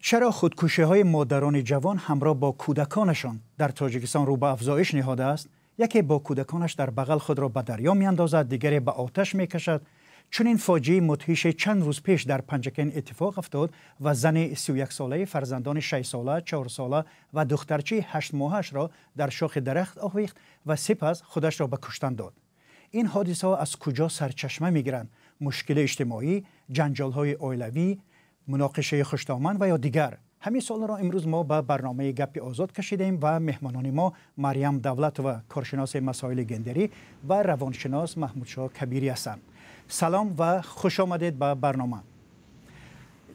چرا خودکشی های مادران جوان همراه با کودکانشان در تاجیکستان رو به افزایش نهاده است؟ یکی با کودکانش در بغل خود را به دریا میاندازد، دیگری به آتش میکشد. چون این فاجعه مدهش چند روز پیش در پنجکن اتفاق افتاد و زن 31 ساله فرزندان 6 ساله، 4 ساله و دخترچه 8 ماهش را در شاخ درخت آویخت و سپس خودش را به کشتن داد. این حادثه ها از کجا سرچشمه میگیرند؟ مشکل اجتماعی، جنجال های عائلوی، مناقشه خوش‌دامن و یا دیگر؟ همین سوال را امروز ما به برنامه گپ آزاد کشیدیم و مهمانان ما مریم دولت و کارشناس مسائل گندری و روانشناس محمودشاه کبیری هستند. سلام و خوش آمدید به برنامه.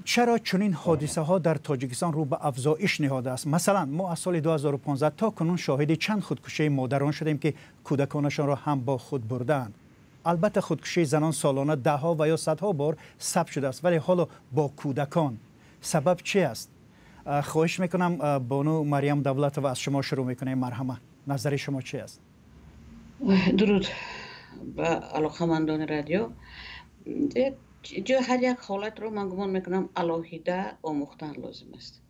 چرا چنین حادثه ها در تاجیکستان رو به افزایش نهاده است؟ مثلا ما از سال 2015 تا کنون شاهد چند خودکشی مادران شدیم که کودکانشان را هم با خود بردند. البته خودکشی زنان سالانه ده ها و یا صدها بار ثبت شده است، ولی حالا با کودکان سبب چی است؟ خواهش میکنم بانو مریم دولت و از شما شروع میکنیم. مرحمت، نظر شما چی است؟ درود با علاقمندان رادیو. هر یک حالت رو من گمان میکنم علاهیده آموختن لازم است.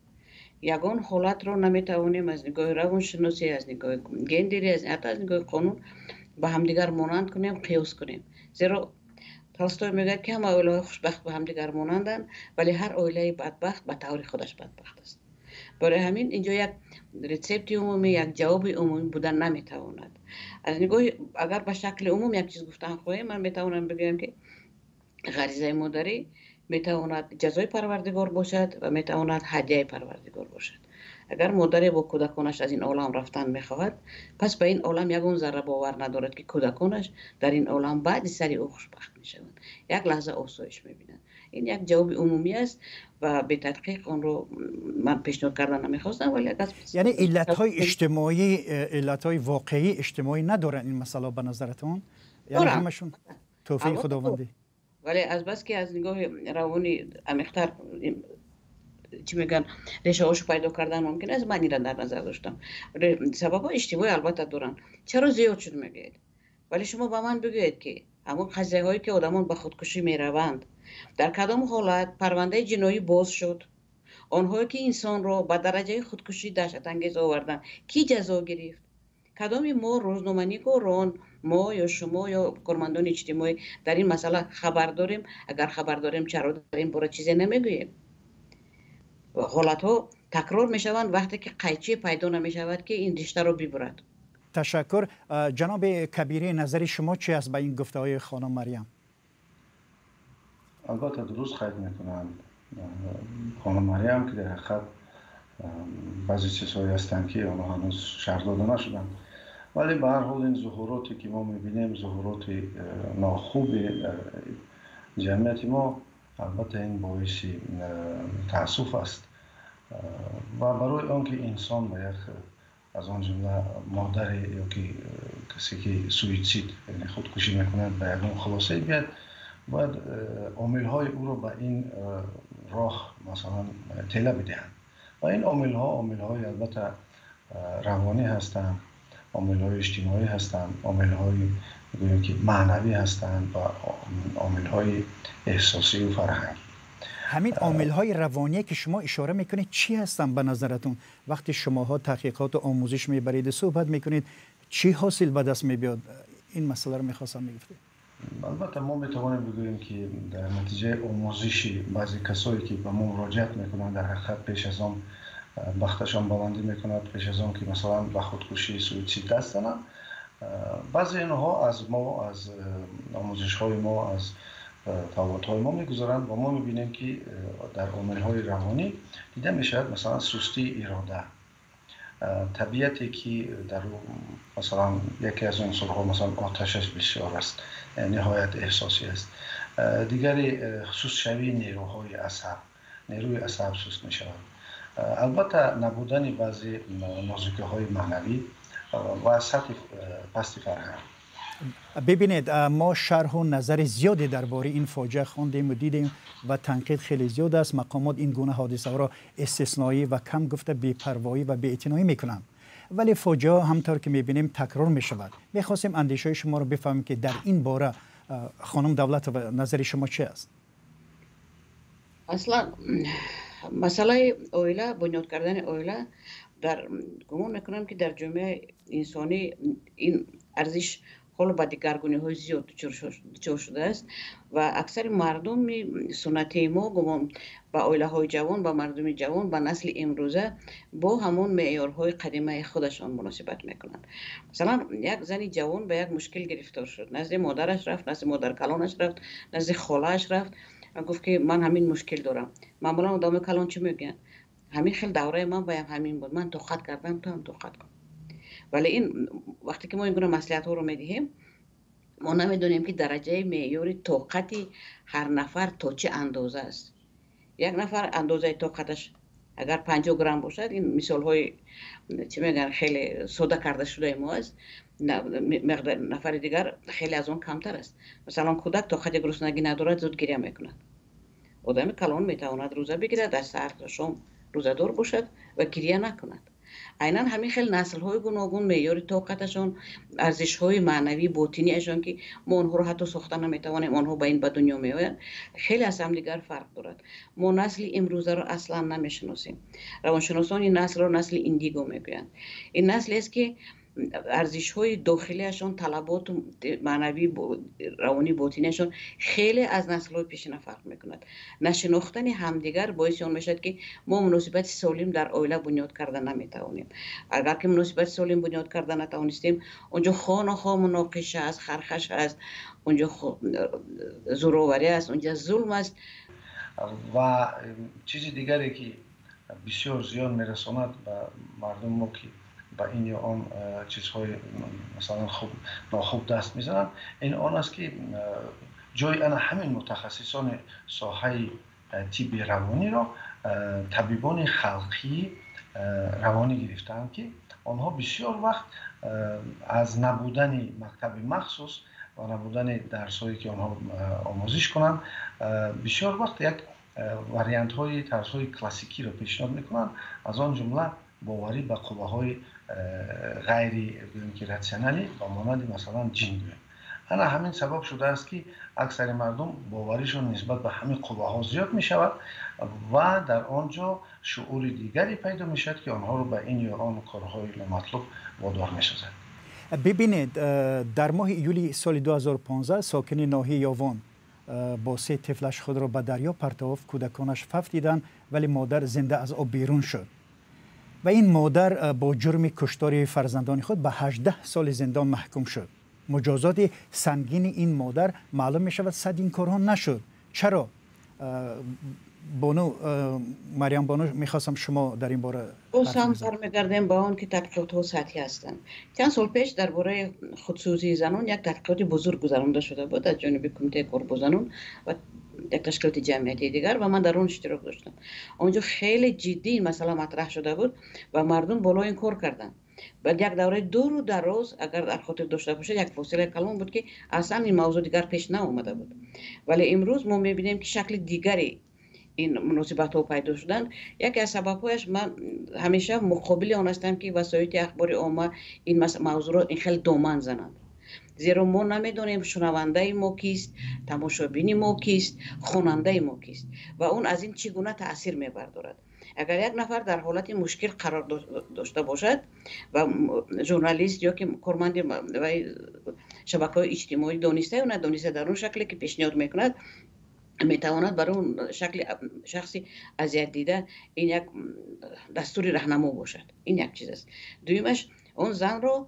یگان حالت رو نمیتوانیم از نگاه روانشناسی، از نگاه گندری، حتی از نگاه قانون با همدیگر مانند کنیم، قیاس کنیم. زیرا تولستوی میگه که همه عائله خوشبخت با همدیگر مانندند، ولی هر عائله بدبخت به طور خودش بدبخت است. برای همین اینجا یک ریسپت عمومی، یک جواب عمومی بودن نمیتواند. از نگاه اگر به شکل عموم یک چیز گفتن خواهیم، من میتوانم بگم که غریزه مادری میتواند جزای پروردگار باشد و میتواند هدیه پروردگار باشد. اگر مادری با کودکانش از این عالم رفتن میخواهد، پس به این عالم یگان ذره باور ندارد که کودکانش در این عالم بعد سری او خوشبخت میشوند، یک لحظه آسایش میبینند. این یک جواب عمومی است و به تحقیق آن رو من پیشنهاد کردن نمیخواستم، ولی یعنی علتهای اجتماعی، علتهای واقعی اجتماعی ندارن این مسئله به نظرتون؟ یعنی همشون توفیق خداوندی؟ ولی از بس که از نگاه روانی عمیق‌تر چی میگن ریشه هاشو پیدا کردن ممکن است، من این را در نظر داشتم. سبب اجتماعی البته دارن. چرا زیاد شد میگید؟ ولی شما به من بگویید که همون قضیه هایی که آدمان به خودکشی میروند در کدام حالت پرونده جنایی باز شد؟ آنهایی که انسان را به درجه خودکشی دهشت انگیز آوردن کی جزا گرفت؟ کدام ما روزنامه‌نگاران، ما یا شما یا کارمندان اجتماعی در این مسئله خبر داریم؟ اگر خبر داریم چرا در این باره چیزی نمیگوییم؟ حالت ها تکرار می شوند وقتی که قیچی پیدا نمی شود که این رشته رو ببرد. تشکر. جناب کبیری، نظر شما چی است به این گفته های خانم مریم؟ البته درست قید میکنم خانم مریم که در حقیقت بعضی چیزهایی هستند که آنها هنوز شرح داده نشدن، ولی به هر حال این ظهوراتی که ما میبینیم ظهورات ناخوبی در جمعیت ما، البته این باعث تأسف است و برای آنکه انسان با یک از آن جمله مادر یا که کسی که سویسید یعنی خودکشی میکند به یگان خلاصه بیاد، باید عامل‌های او را به این راه مثلا تله بدهند و این عامل‌های البته روانی هستند، عامل‌های اجتماعی هستند، عامل‌های میگوییم که معنوی هستند و عامل‌های احساسی و فرهنگی. همین عامل‌های روانی که شما اشاره میکنید چی هستند به نظرتون؟ وقتی شماها تحقیقات و آموزش میبرید صحبت میکنید چی حاصل به دست میاد؟ این مسئله رو میخواستم میگفتید. البته ما میتوانیم بگوییم که در نتیجه آموزشی بعضی کسایی که به ما مراجعت میکنند در حقیقت پیش از آن بختشان بلندی میکند، پیش از آن که مثلا به خودکشی سویسید دست زنند، بعضی اینها از ما، از آموزش های ما، از تفاوت های ما میگذارند و ما میبینیم که در عامل های روانی دیده میشود مثلا سستی اراده، طبیعتی که در مثلا یکی از عنصر ها مثلا آتشش بسیار است، نهایت احساسی است، دیگری سست شوی نیروهای عصب، نیروی عصب سست می شود، البته نبودن بعضی نازکی های معنوی و سطح پست فرهنگ. ببینید ما شرح و نظر زیادی درباره این فاجعه خواندیم و دیدیم و تنقید خیلی زیاد است. مقامات این گونه حادثه ها را استثنایی و کم گفته بی‌پروایی و بی‌اعتنایی میکنند، ولی فاجعه همطور که میبینیم تکرار میشود. میخواستیم اندیشه شما رو بفهمیم که در این باره خانم دولت و نظر شما چه است؟ اصلا مسئله اویله، بنیاد کردن اویله، در گمان میکنم که در جامعه انسانی این ارزش حالا با دیگرگونی های زیاد دچار شده است و اکثر مردم سنتی ما گمان با اویله های جوان، با مردم جوان، با نسل امروزه با همون معیارهای قدیمه خودشان مناسبت میکنند. مثلا یک زنی جوان به یک مشکل گرفتار شد، نزد مادرش رفت، نزد مادر کلانش رفت، نزد خاله‌اش رفت و گفت که من همین مشکل دارم. معمولا آدم کلان چی میگن؟ همین خیلی دوره من باید همین بود، من توقت کردم تو هم توقت کن. ولی این وقتی که ما این گونه مصلحت ها رو میدهیم، ما نمیدونیم که درجه معیار طاقت هر نفر تا چه اندازه است. یک نفر اندازه طاقتش اگر 50 گرم باشد، این مثال های چی میگن خیلی ساده کرده شده ما است، مقدار نفر دیگر خیلی از اون کمتر است. مثلا کودک طاقت گرسنگی ندارد، زود گریه میکند. آدم کلان میتواند روزه بگیرد، از سحر تا شام روزه دار باشد و گریه نکند. عیناً همین خیلی نسل های گوناگون معیار طاقتشان، ارزش های معنوی باطنی اشان که ما آنها رو حتی ساخته نمیتوانیم، آنها با این به دنیا میآیند، خیلی از هم دیگر فرق دارد. ما نسل امروزه رو اصلا نمیشناسیم. روانشناسان این نسل رو نسل ایندیگو میگویند. این نسل است که ارزش های داخلیشون، طلبات معنوی روانی باطنیشون خیلی از نسل های پیشین فرق میکند. نشناختن همدیگر باعث اون میشد که ما مناسبت سالم در عائله بنیاد کردن نمیتوانیم. اگر که مناسبت سالم بنیاد کردن نتوانستیم، اونجا خانه مناقشه است، خرخش است، اونجا زورآوری است، اونجا ظلم است. و چیز دیگری که بسیار زیان میرساند به مردم ما که با این یا آن چیزهای مثلا خوب ناخوب دست میزنن، این آن است که جای انا همین متخصصان ساحه طب روانی را طبیبان خلقی روانی گرفتن که آنها بسیار وقت از نبودن مکتب مخصوص و نبودن درس‌هایی که آنها آموزش کنند، بسیار وقت یک واریانت های طرز های کلاسیکی را پیشنهاد میکنند، از آن جمله باوری به قوه های غیر راسیونالی با مانند مثلا جن. انا همین سبب شده است که اکثر مردم باوریشون نسبت به همین قوه ها زیاد می شود و در آنجا شعور دیگری پیدا می شود که آنها رو به این یا آن کارهای نامطلوب وادار می سازد. ببینید، در ماه ایولی سال 2015 ساکن ناحیه یاوان با 3 طفلش خود را به دریا پرتاب، کودکانش فف دیدند ولی مادر زنده از آب بیرون شد و این مادر با جرم کشتار فرزندان خود به 18 سال زندان محکوم شد. مجازات سنگین این مادر معلوم می شود صد این کارها نشد. چرا؟ مریم بانو، میخواستم شما در این باره باز هم برمیگردیم با آن که تحقیقات ها سطحی هستند. چند سال پیش درباره خودسوزی زنان یک تحقیقات بزرگ گذرانده شده بود از جانب کمیته کاربر زنان و یک تشکیلات جمعیتی دیگر و من در اون اشتراک داشتم. اونجا خیلی جدی این مسئله مطرح شده بود و مردم بالا این کار کردند. بعد یک دوره دور و دراز اگر در خاطر داشته باشید یک فاصله کلان بود که اصلا این موضوع دیگر پیش نیامده بود. ولی امروز ما میبینیم که شکل دیگری این مناسبت ها پیدا شدن. یکی از سببهایش من همیشه مقابل آن هستم که وسایل اخباری عامه این موضوع را این خیلی دامن زنند، زیرا ما نمیدونیم شنونده ما کیست، تماشابین ما کیست، خواننده ما کیست و اون از این چگونه تاثیر میبردارد. اگر یک نفر در حالت مشکل قرار داشته باشد و ژورنالیست یا که کارمند و شبکه‌های اجتماعی دانسته یا ندانسته در اون شکلی که پیشنهاد میکند میتواند برای اون شکل شخصی اذیت دیده این یک دستوری راهنما باشد. این یک چیز است. دویمش اون زن رو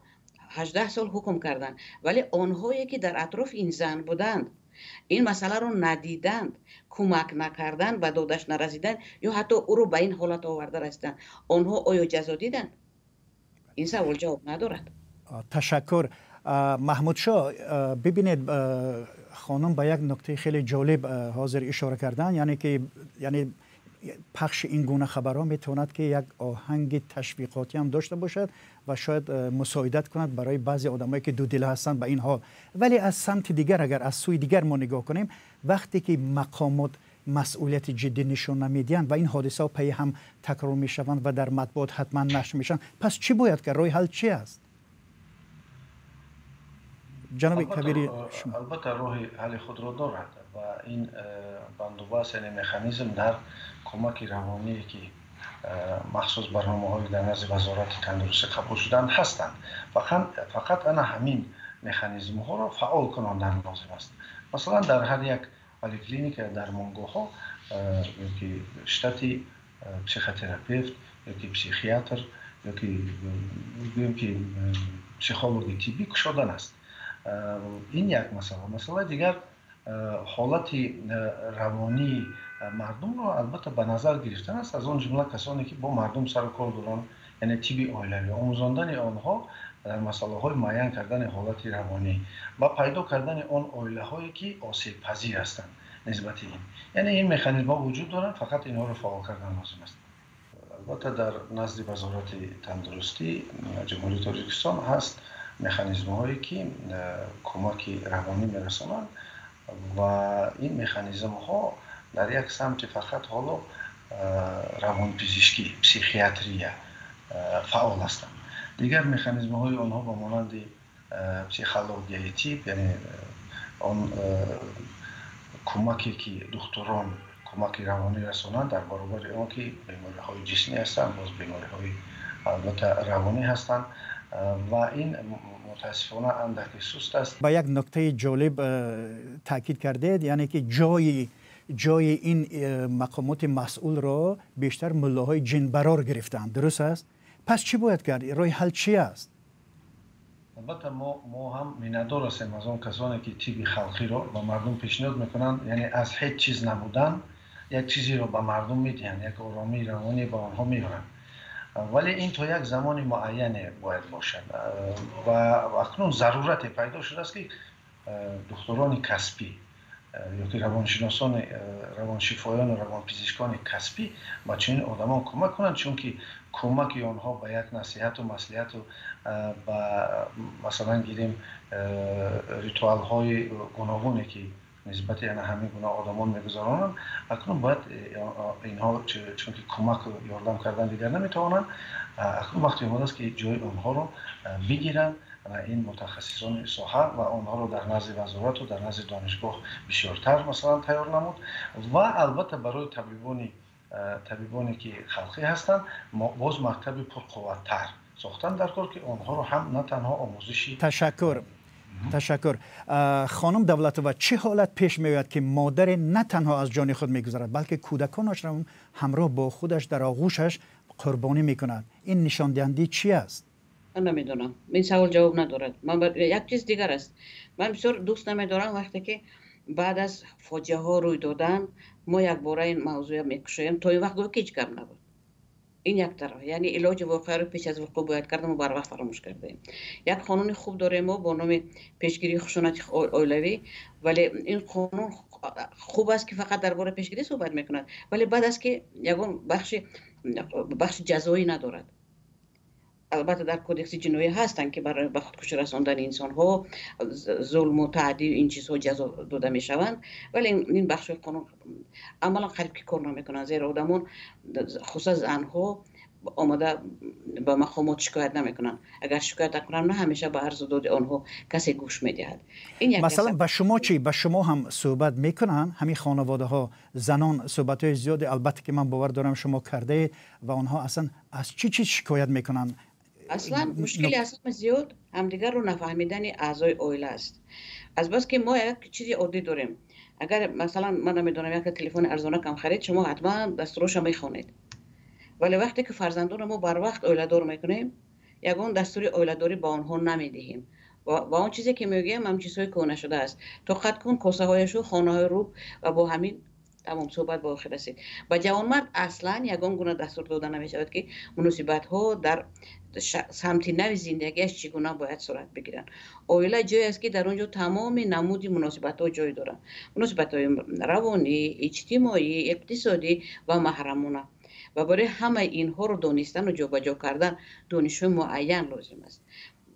18 سال حکم کردن ولی آنهایی که در اطراف این زن بودند این مسئله رو ندیدند، کمک نکردند، به دادش نرسیدند یا حتی او رو به این حالت آورده رسیدند، آنها آیا جزا دیدند؟ این سوال جواب ندارد. تشکر. محمود شاه، ببینید خانم به یک نکته خیلی جالب حاضر اشاره کردن، یعنی پخش این گونه خبرها میتواند که یک آهنگ تشویقاتی هم داشته باشد و شاید مساعدت کند برای بعضی آدمایی که دو دل هستند به این حال. ولی از سمت دیگر اگر از سوی دیگر ما نگاه کنیم، وقتی که مقامات مسئولیت جدی نشون نمیدن و این حادثه ها پی هم تکرار میشوند و در مطبوعات حتما نشر میشن، پس چی باید که راه حل چی است؟ جناب کبیری شما. البته راه حل خود را دارد و این بندوبست یعنی مکانیزم در کمک روانی که مخصوص برنامه‌های در نزد وزارت تندرستی قبول شدن هستند. فقط انا همین مکانیزم ها را فعال کناندن لازم است. مثلا در هر یک پلیکلینیک در مونگوها یکی شتاتی پسیخوتراپیست یکی پسیخیاتر یکی پسیخولوژی طبی کشودن است. این یک مسئله دیگر حالت روانی مردم رو البته به نظر گرفتن است، از اون جمله کسانی که با مردم سر و کار دارن، یعنی تیبی اولیوی آموزاندن آنها در مسئله های معین کردن حالت روانی و پیدا کردن آن اویله هایی که آسیب پذیر هستند نسبت این، یعنی این مکانیزم ها وجود دارن، فقط اینها رو فعال کردن لازم است. البته در نزد وزارت تندرستی جمهوری تاجیکستان هست مکانیزم هایی که کمک روانی میرسانند و این مکانیزم ها در یک سمت فقط حالا روانپزشکی پسیخیاتری فعال هستند. دیگر مکانیزم های آنها با مانند پسیخولوژی تیپ، یعنی آن کمکی که دکتران کمک روانی رسانند در برابر آن که بیماری های جسمی هستند، باز بیماری های البته روانی هستند و این متاسفانه اندکی سست است. با یک نکته جالب تاکید کردید، یعنی که جای این مقامات مسئول را بیشتر ملاهای جنبرار گرفتند، درست است؟ پس چی باید کرد؟ راه حل چی است؟ البته ما هم میندار هستیم از اون کسانی که تیب خلقی را به مردم پیشنهاد میکنند، یعنی از هیچ چیز نبودن یک چیزی را به مردم میدهند، یک آرامی روانی به آنها میارند، ولی این تا یک زمان معین باید باشد و اکنون ضرورت پیدا شده است که دکتران کسبی یا که روانشناسان روانشفایان و روانپزشکان کسبی با چنین آدمان کمک کنند، چون که کمک آنها به یک نصیحت و مصلحت و مثلا گیریم ریتوال های گوناگونی که نسبت یعنی همین گونه آدمان میگذارانند، اکنون باید اینها چون که کمک و یاردم کردن دیگر نمیتوانند، اکنون وقتی اومده است که جای آنها رو بگیرن این متخصصان ساحه و آنها رو در نزد وزارت و در نزد دانشگاه بسیارتر مثلا تیار نمود و البته برای طبیبانی که خلقی هستند باز مکتب پرقوت‌تر ساختن در کار که آنها رو هم نه تنها آموزشی. تشکر. خانم دولت‌آوا، چه حالت پیش می‌آید که مادر نه تنها از جان خود می‌گذرد بلکه کودکانش را همراه با خودش در آغوشش قربانی می‌کند؟ این نشان دهنده چی است؟ من نمیدونم، این سوال جواب ندارد. یک چیز دیگر است، من بسیار دوست نمیدارم وقتی که بعد از فاجعه ها روی دادن ما یک باره این موضوع میکشیم تا این وقت گویا که هیچ کار نبود. این یک طرف، یعنی علاج واقعی رو پیش از وقوع باید کردن و بر وقت فراموش کردیم. یک قانون خوب داریم ما با نام پیشگیری خشونت اولیوی، ولی این قانون خوب است که فقط درباره پیشگیری صحبت میکند، ولی بعد از که یگان بخش جزایی ندارد. البته در کودکس جنایی هستند که برای به خودکشی رساندن انسان ها ظلم و تعدی این چیزها جزا داده می شوند، ولی این بخش قانون عملا قریب که کار نمیکنند، زیرا آدمان خصوصا زنها آمده به مقامات شکایت نمیکنند. اگر شکایت کنند نه همیشه به عرض و داد آنها کسی گوش میدهد. مثلا به شما چی؟ به شما هم صحبت میکنن همین خانواده ها زنان؟ صحبت های زیاد البته که من باور دارم شما کرده و آنها اصلا از چی شکایت میکنن؟ اصلا مشکلی اصلا زیاد همدیگر رو نفهمیدن اعضای عائله است. از بس که ما یک چیزی عادی داریم، اگر مثلا من نمیدونم یک تلفن ارزانه کم خرید، شما حتما دستورش میخونید، ولی وقتی که فرزندان ما بر وقت عائله دار میکنیم یگان دستور عائله داری با آنها نمیدهیم و اون چیزی که میگیم هم چیزهای کهنه شده است. تا قد کن کاسه هایشو خانه های روب و با همین تمام صحبت با آخر رسید. با جوانمرد اصلا یگان گونه دستور داده نمیشود که مناسبت ها در سمت نوی زندگیش چگونه باید صورت بگیرن. عائله جایی است که در اونجا تمام نمودی مناسبت ها جای دارن، مناسبت های روانی، اجتماعی، اقتصادی و محرمانه، و برای همه اینها رو دانستن و جابجا کردن دانش‌های معین لازم است.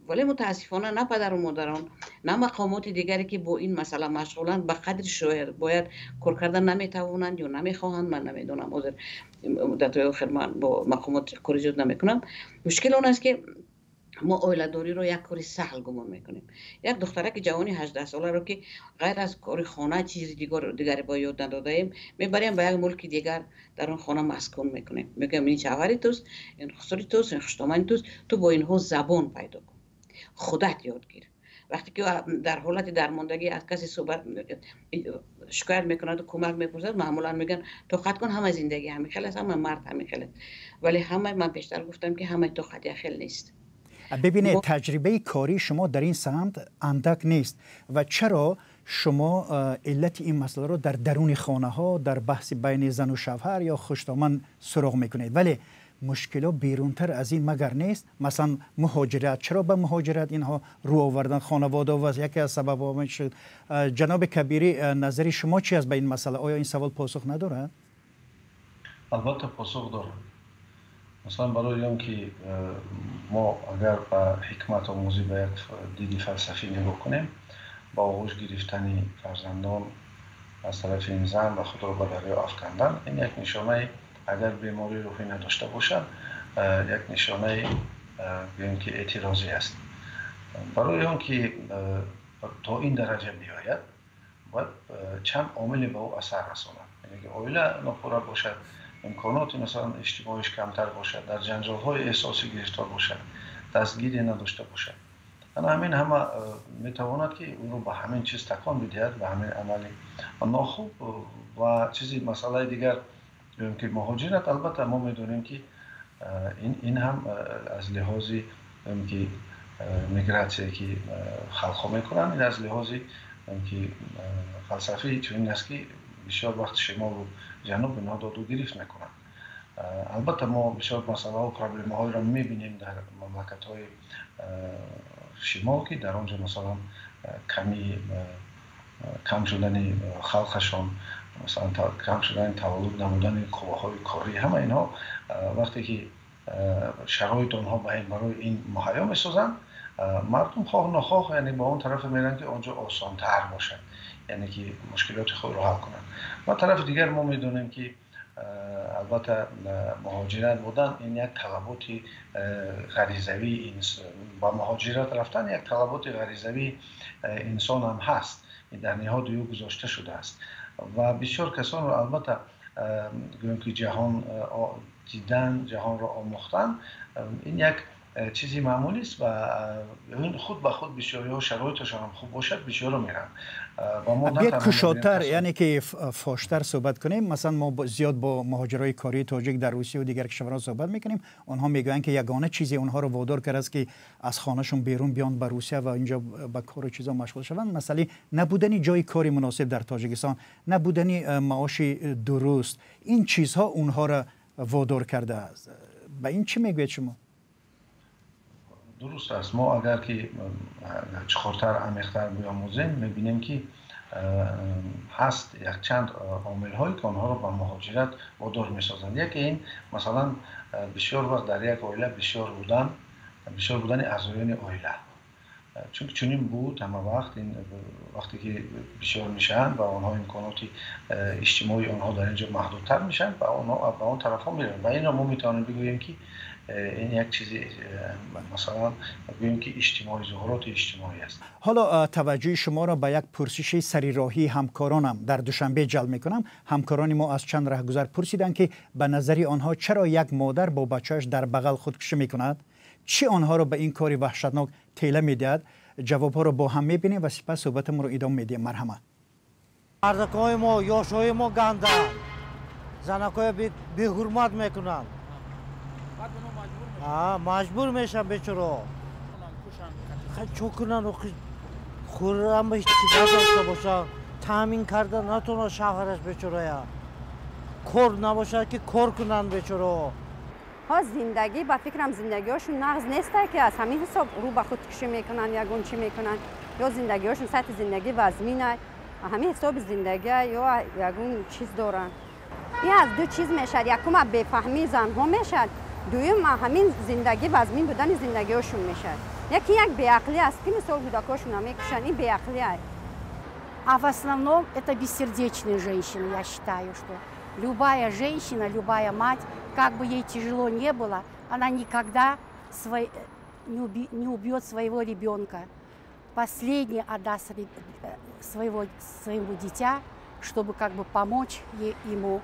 ولی متاسفانه نه پدر و مادران نه مقامات دیگری که با این مسئله مشغولند به قدر شاید باید کار کردن نمیتوانند یا نمیخواهند. من نمیدونم، حاضر مدت آخر من با مقامات کاری زیاد نمیکنم. مشکل اون است که ما اویلادوری رو یک کاری سهل گمان میکنیم. یک دخترک جوانی 18 ساله رو که غیر از کار خانه چیزی دیگری با یاد نداده ایم میبریم به یک ملک دیگر، در اون خانه مسکون میکنیم، میگم این شوهری توست، این خسری توست، این خشتامنی توست، تو با اینها زبان پیدا کن، خودت یاد گیر. وقتی که در حالت درماندگی از کسی صحبت شکایت میکند و کمک میپرسد، معمولا میگن تو خط کن، همه زندگی همین خیلی است، همه مرد همین خیلی. ولی همه، من پیشتر گفتم که همه تو خط خیلی نیست. ببینید تجربه کاری شما در این سمت اندک نیست و چرا شما علت این مسئله رو در درون خانه ها در بحث بین زن و شوهر یا خشتامن سراغ میکنید، ولی مشکل بیرونتر از این مگر نیست؟ مثلا مهاجرت، چرا به مهاجرت اینها رو آوردن خانواده و یکی از سبب‌ها شد؟ جناب کبیری نظری شما چی است به این مسئله؟ آیا این سوال پاسخ نداره؟ البته پاسخ داره. مثلا برای اون که ما اگر به حکمت آموزی به یک دید فلسفی نگاه کنیم، با آغوش گرفتن فرزندان از طرف این زن و خود را به دریا افکندن، این یک نشانه، اگر بیماری روحی نداشته باشد، یک نشانه بگیم که اعتراضی است. برای اون که تا این درجه بیاید باید چند عامل به او اثر رساند. یعنی که عائله ناپوره باشد، امکانات مثلا اجتماعیش کمتر باشد، در جنجال‌های احساسی گرفتار باشد، دستگیری نداشته باشد. همین همه میتواند که اون رو به همین چیز تکان بدهد، به همین عملی ناخوب. و چیزی مسئله دیگر که مهاجرت، البته ما میدونیم که این هم از لحاظی که میگراتسی که خلق‌ها میکنن، این از لحاظی که فلسفی چنین است که بسیار وقت شمال و جنوب ناداد و گرفت میکنن. البته ما بسیار مسئله و پرابلم های را میبینیم در مملکت های شمال که در آنجا مثلا کم شدن خلقشان، مثلا کم شدن تولد نمودن قوه‌های کاری، همه اینها وقتی که شرایط آنها برای این مهیا میسازند، مردم خواه نخواه یعنی با اون طرف میرن که آنجا آسان‌تر باشد، یعنی که مشکلات خود را حل کنند. و طرف دیگر ما میدونیم که البته مهاجرت بودن این یک طلبات غریزوی، با مهاجرت رفتن یک طلبات غریزوی انسان هم هست، در نهاد او گذاشته شده است. و بسیار کسان رو البته گویم که جهان دیدن، جهان را آموختن، این یک چیزی معمولی است و این خود به خود بسیاری ها شرایطشان هم خوب باشد بسیار میرن. بیاید کشاتر، یعنی که فاشتر صحبت کنیم. مثلا ما زیاد با مهاجرای کاری تاجیک در روسیه و دیگر کشورها صحبت میکنیم، آنها میگویند که یگانه چیزی اونها رو وادار کرده است که از خانهشون بیرون بیان به روسیه و اینجا با کار و چیزا مشغول شوند، مسئله نبودن جای کاری مناسب در تاجیکستان، نبودن معاش درست، این چیزها اونها را وادار کرده است. به این چی میگوید شما؟ درست است. ما اگر که چخورتر عمیق‌تر بیاموزیم میبینیم که هست یک چند عامل هایی که آنها را به مهاجرت وادار میسازند. یکی این مثلا بسیار وقت در یک عائله بسیار بودن اعضایان عائله، چون چنین بود همه وقت، این وقتی که بسیار میشن و آنها امکانات اجتماعی آنها در اینجا محدودتر میشن و آنها به اون طرف ها میرن و این را ما میتونیم بگوییم که این یک چیزی مثلا بگوییم که اجتماعی، ظهورات اجتماعی است. حالا توجه شما را به یک پرسش سریراهی همکارانم در دوشنبه جلب میکنم. همکاران ما از چند رهگذر پرسیدند که به نظری آنها چرا یک مادر با بچه‌اش در بغل خودکشی میکند؟ چی آنها را به این کاری وحشتناک تیله میدهد؟ جوابها را با هم میبینیم و سپس صحبتمون رو ادامه میدیم. مرحمت. مردکای ما، یاشای ما گنده، زنکای بی حرمت میکنن، مجبور میشن بیچاره. خیلی چوکنن و خورم به چی نداشته باشن، تامین کرده نتونه شوهرش بیچاره، کور نباشه که کور کنن بیچاره. ها زندگی با فکرم زندگیشون نقض نیسته که از همین حساب رو به خودکشی میکنن یا گون چی میکنن، یا زندگیشون سطح زندگی وزمینه، همین حساب زندگی یا یگون چیز دارن. این از دو چیز میشه، یکم بفهمی زنها میشه، دویم همین زندگی وزمین بودن زندگیشون میشه. یکی یک بیعقلی است که مثال کودکاشون هم میکشن، این بیعقلی است. А в основном это бессердечные женщины, я считаю, что любая женщина, любая мать, как бы ей тяжело не было, она никогда не убьет своего ребенка, последний отдаст своему дитя, чтобы как бы помочь ему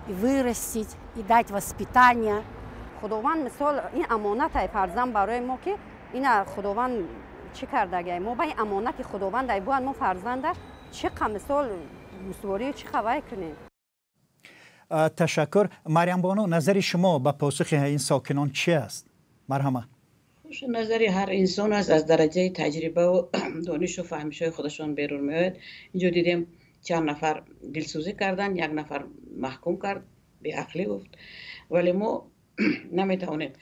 и вырастить, и дать воспитание. خداوند مثال این امانت فرزند برای ما که این خداوند چی کرده ما با این امانت خداوند ای بود ما فرزند چقدر مثال مسواری چه خبر کنیم. تشکر. مریم بانو، نظر شما به پاسخ این ساکنان چی است؟ مرحمه. نظری هر انسان است از درجه تجربه و دانش و فهمیش‌های خودشون بیرون میاد. اینجا دیدیم چند نفر دلسوزی کردن، یک نفر محکوم کرد، بی عقلی گفت، ولی ما نمیتونیم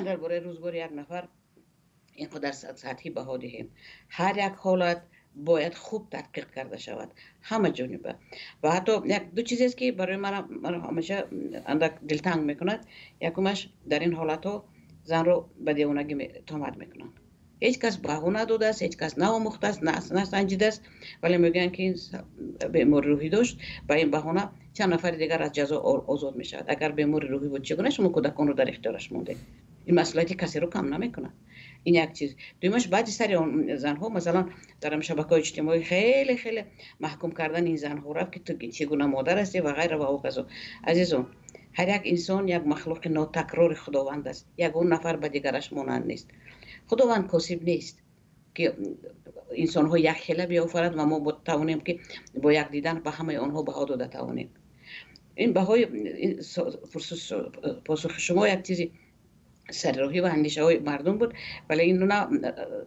درباره روزگار یک نفر اینقدر سطحی بها دهیم. هر یک حالت باید خوب تحقیق کرده شود، همه جانبه. و حتی یک دو چیزی است که برای من همیشه اندک دلتنگ میکند. یکمش در این حالت ها زن رو به دیوانگی تهمت میکنن. هیچ کس بهونه داده است، هیچ کس ناموخته است، نه سنجیده است، ولی میگن که این بیماری روحی داشت، با این بهونه چند نفر دیگر از جزا آزاد میشود. اگر بیماری روحی بود چگونه شما کودکان رو در اختیارش مونده؟ این مسئولیت کسی رو کم نمیکنه. این یک چیز. دومش بعضی سری اون زنها مثلا در شبکه‌های اجتماعی خیلی خیلی محکوم کردن این زنها رو که تو چگونه مادر هستی و غیره و اوکازو. عزیزان، هر یک انسان یک مخلوق ناتکرار خداوند است. یک اون نفر به دیگرش مانند نیست. خداوند کاسب نیست که انسان ها یک خیله بیافرد و ما توانیم که با یک دیدن به همه آنها بها داده توانیم. این بهای پاسخ شما یک چیزی سرراهی و اندیشه های مردم بود، ولی این نه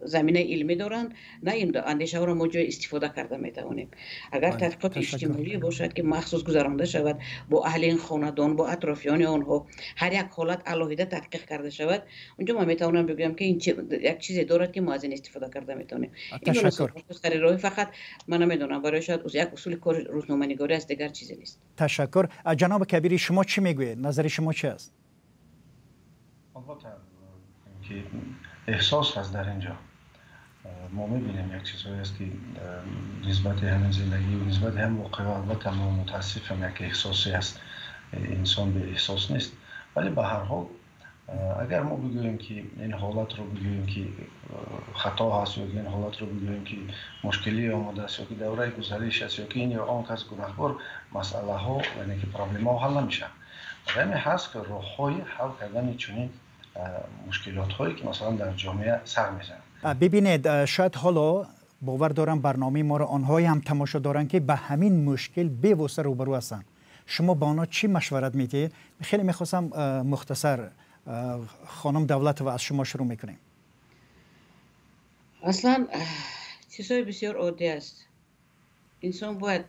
زمینه علمی دارند، نه این اندیشه ها را ما جای استفاده کرده میتوانیم. اگر تحقیقات اجتماعی باشد که مخصوص گذرانده شود با اهل این خاندان، با اطرافیان آنها، هر یک حالت علاهیده تحقیق کرده شود، اونجا ما میتونم بگم که این یک چیزی دارد که ما از این استفاده کرده میتونیم. تشکر. سرراهی فقط من نمیدونم، برای شاید یک اصول کار روزنامه‌نگاری است، دیگر چیزی نیست. تشکر. جناب کبیری، شما چی میگوید؟ نظر شما چی است؟ البته که احساس هست در اینجا. ما میبینیم یک چیزهایی است که نسبت همین زندگی و نسبت هم واقعا البته ما متاسفم یک احساسی است، انسان به احساس نیست. ولی به هر حال اگر ما بگوییم که این حالت رو بگوییم که خطا هست، یا این حالت رو بگوییم که مشکلی آمده است، یا که دوره گذشته است، یا که این یا آن کس گناهکار، مسئله ها یعنی که پرابلم ها حل نمیشن. همین هست که راه‌های حل کردن چنین مشکلات هایی که مثلا در جامعه سر میزنن. ببینید، شاید حالا باور دارم برنامه ما رو آنهایی هم تماشا دارن که به همین مشکل بی‌واسطه روبرو هستن. شما با آنها چی مشورت میدید؟ خیلی میخواستم مختصر خانم دولت و از شما شروع میکنیم. اصلا چیزهای بسیار عادی است. انسان باید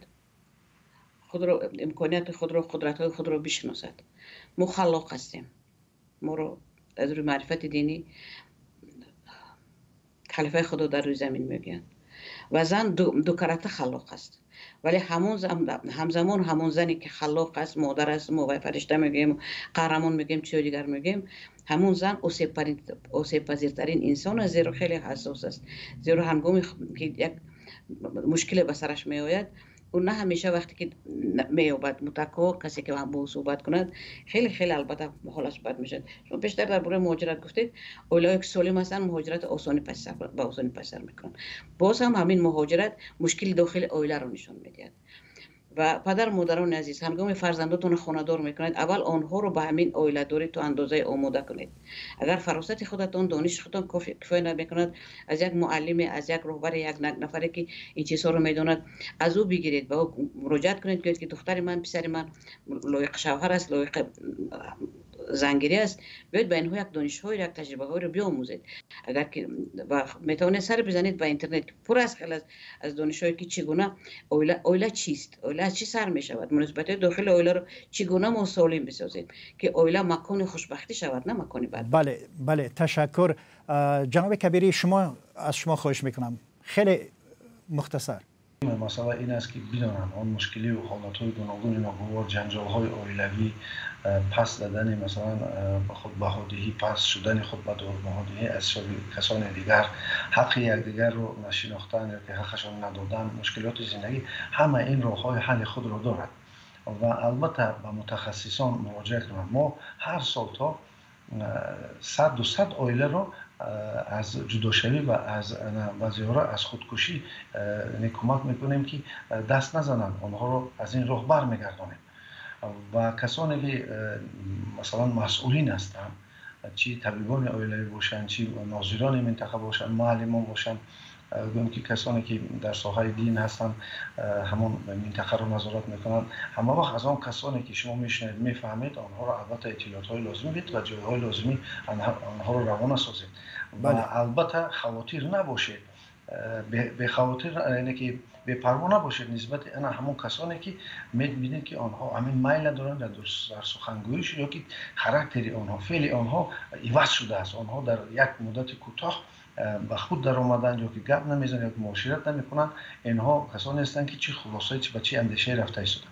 خود رو، امکانیت خود رو، قدرت‌های خود رو بشناسد. ما خلاق هستیم. ما رو از روی معرفت دینی خلیفه خدا در روی زمین میگن و زن دو کرته خلاق است، ولی همزمان همون زنی که خلاق است، مادر است، ما فرشته میگیم، قهرمان میگیم، چیز دیگر میگیم، همون زن آسیب پذیرترین انسان است، زیرا خیلی حساس است. زیرا هنگامی که یک مشکل به سرش میآید، اون نه همیشه وقتی که میابد متکا کسی که با صحبت کند خیلی خیلی البته حالش بد میشه. شما بیشتر درباره مهاجرت گفتید، اولایی که سالم هستن مهاجرت آسانی پسر میکنن. باز هم همین مهاجرت مشکل داخل عائله رو نشون میدهد. و پدر مادران عزیز، هنگام فرزنداتون خانه‌دار میکنید، اول آنها رو به همین عائله داری تو اندازه آماده کنید. اگر فراست خودتون، دانش خودتون کفایت نمیکند، از یک معلم، از یک رهبر، یک نفری که این چیزها رو میداند، از او بگیرید، به او مراجعت کنید که دختر من، پسر من لایق شوهر است، لایق زنگیری است، بیاید به اینها یک دانش‌های، یک تجربه‌های رو بیاموزید. اگر که میتونید سر بزنید به اینترنت، پر از خیلی از دانش‌هایی که چگونه عائله چیست، عائله از چی سر می‌شود، مناسبات داخل عائله رو چگونه ما سالم بسازیم که عائله مکان خوشبختی شود، نه مکان بد. بله تشکر. جناب کبیری، از شما خواهش میکنم خیلی مختصر. مسئله این است که بدانم آن مشکلی و حالت‌های گوناگون ناگوار، جنجال‌های عائلوی، پس دادن مثلا خود بهادهی، پس شدن خود به داربهادهی از کسان دیگر، حق یکدیگر رو نشناختن یا که حقشان ندادن، مشکلات زندگی، همه این راه‌های حل خود را دارد و البته به متخصصان مراجعه کنند. ما هر سال تا 100 عائله رو از جداشوی و از بعضی‌ها از خودکشی کمک میکنیم که دست نزنن، آنها رو از این راه برمیگردانیم. و کسانی که مثلا مسئولین هستند، چی طبیبان عائلوی باشند، چی ناظران منطقه باشند، معلمان باشند، که کسانی که در ساحه دین هستند همون منطقه رو نظارت میکنند، همه وقت از آن کسانی که شما میشنید میفهمید آنها رو البته اطلاعات های لازمی بدید و جایهای لازمی آنها رو روانه سازید. و البته خواطر نباشید، به خواطر یعنی که به پروا نباشید نسبت انا همون کسانی که میبینید که آنها همین میل دارند در سخنگوییش یا که خاراکتری آنها فعل آنها عوض شده است، آنها در یک مدت کوتاه به خود در آمدن یا که گپ نمیزنن یا که معاشرت نمیکنن، اینها کسانی هستند که چی خلاصه چی به چی اندیشه رفته شدن.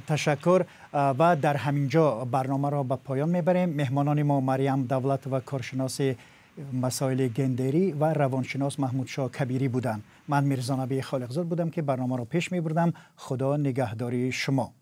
تشکر. و در همینجا برنامه را به پایان میبریم. مهمانان ما مریم دولت و کارشناس مسائل گندری و روانشناس محمود شاه کبیری بودند. من میرزا نبی خالقزاد بودم که برنامه را پیش میبردم. خدا نگهداری شما.